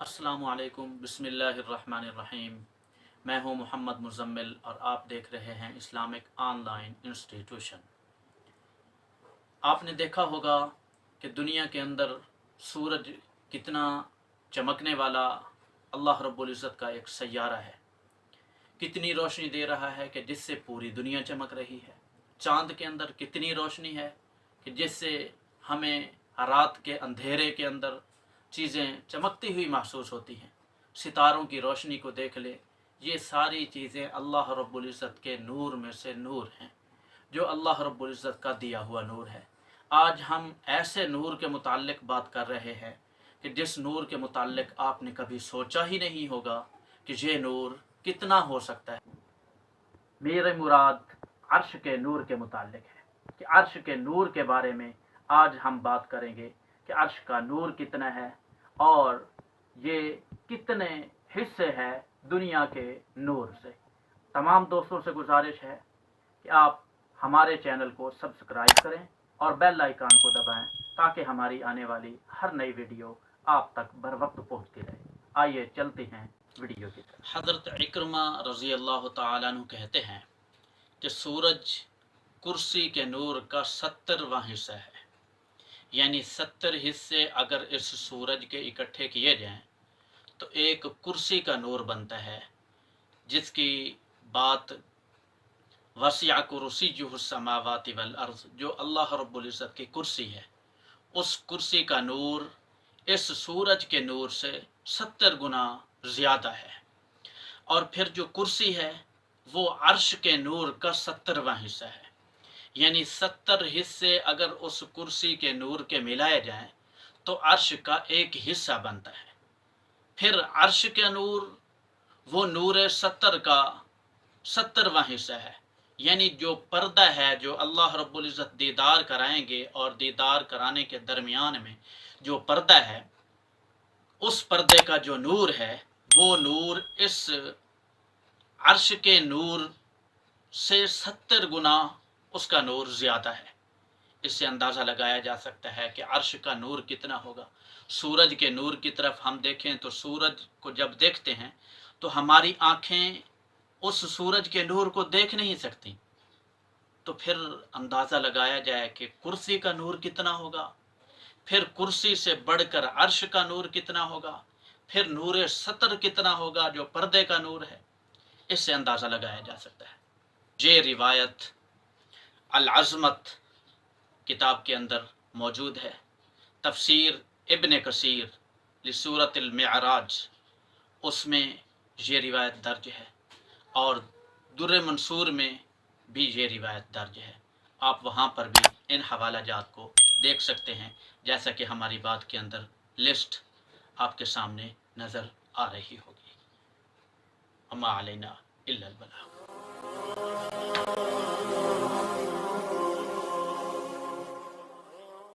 अस्सलामुअलैकुम बिस्मिल्लाहिर्रहमानिर्रहीम। मैं हूं मोहम्मद मुज़म्मिल और आप देख रहे हैं इस्लामिक ऑनलाइन इंस्टीट्यूशन। आपने देखा होगा कि दुनिया के अंदर सूरज कितना चमकने वाला अल्लाह रब्बुल इज़्ज़त का एक सैयारा है, कितनी रोशनी दे रहा है कि जिससे पूरी दुनिया चमक रही है। चाँद के अंदर कितनी रोशनी है कि जिससे हमें रात के अंधेरे के अंदर चीज़ें चमकती हुई महसूस होती हैं। सितारों की रोशनी को देख ले, ये सारी चीज़ें अल्लाह रब्बुल इज़्ज़त के नूर में से नूर हैं, जो अल्लाह रब्बुल इज़्ज़त का दिया हुआ नूर है। आज हम ऐसे नूर के मुताल्लिक बात कर रहे हैं कि जिस नूर के मुताल्लिक आपने कभी सोचा ही नहीं होगा कि ये नूर कितना हो सकता है। मेरे मुराद अर्श के नूर के मुताल्लिक है कि अर्श के नूर के बारे में आज हम बात करेंगे कि अर्श का नूर कितना है और ये कितने हिस्से हैं दुनिया के नूर से। तमाम दोस्तों से गुजारिश है कि आप हमारे चैनल को सब्सक्राइब करें और बेल आइकन को दबाएं ताकि हमारी आने वाली हर नई वीडियो आप तक बर वक्त पहुँचती रहे। आइए चलते हैं वीडियो की तरफ। हज़रत इकरमा रज़ी अल्लाह तआला अन्हु कहते हैं कि सूरज कुर्सी के नूर का 70वां हिस्सा है, यानी 70 हिस्से अगर इस सूरज के इकट्ठे किए जाएं तो एक कुर्सी का नूर बनता है, जिसकी बात वसिअ कुर्सियुहु समावाति वल अर्ज़, जो अल्लाह रब्बुल इज़्ज़त की कुर्सी है, उस कुर्सी का नूर इस सूरज के नूर से 70 गुना ज़्यादा है। और फिर जो कुर्सी है वो अर्श के नूर का 70वां हिस्सा है, यानी 70 हिस्से अगर उस कुर्सी के नूर के मिलाए जाएं तो अर्श का एक हिस्सा बनता है। फिर अर्श के नूर वो नूर 70 का 70वां हिस्सा है, यानी जो पर्दा है, जो अल्लाह रब्बुल इज़्ज़त दीदार कराएंगे और दीदार कराने के दरमियान में जो पर्दा है, उस पर्दे का जो नूर है वो नूर इस अर्श के नूर से 70 गुना उसका नूर ज़्यादा है। इससे अंदाज़ा लगाया जा सकता है कि अर्श का नूर कितना होगा। सूरज के नूर की तरफ हम देखें तो सूरज को जब देखते हैं तो हमारी आँखें उस सूरज के नूर को देख नहीं सकती, तो फिर अंदाज़ा लगाया जाए कि कुर्सी का नूर कितना होगा, फिर कुर्सी से बढ़कर अर्श का नूर कितना होगा, फिर नूर 70 कितना होगा जो पर्दे का नूर है। इससे अंदाज़ा लगाया जा सकता है। ये रिवायत अल अज़मत किताब के अंदर मौजूद है। तफसीर इब्न कसीर लिसूरत अल मिअराज, उसमें ये रिवायत दर्ज है और दुर्र मंसूर में भी ये रिवायत दर्ज है। आप वहाँ पर भी इन हवाला जात को देख सकते हैं, जैसा कि हमारी बात के अंदर लिस्ट आपके सामने नज़र आ रही होगी। अम्मा अलैना इल्लल बलाग।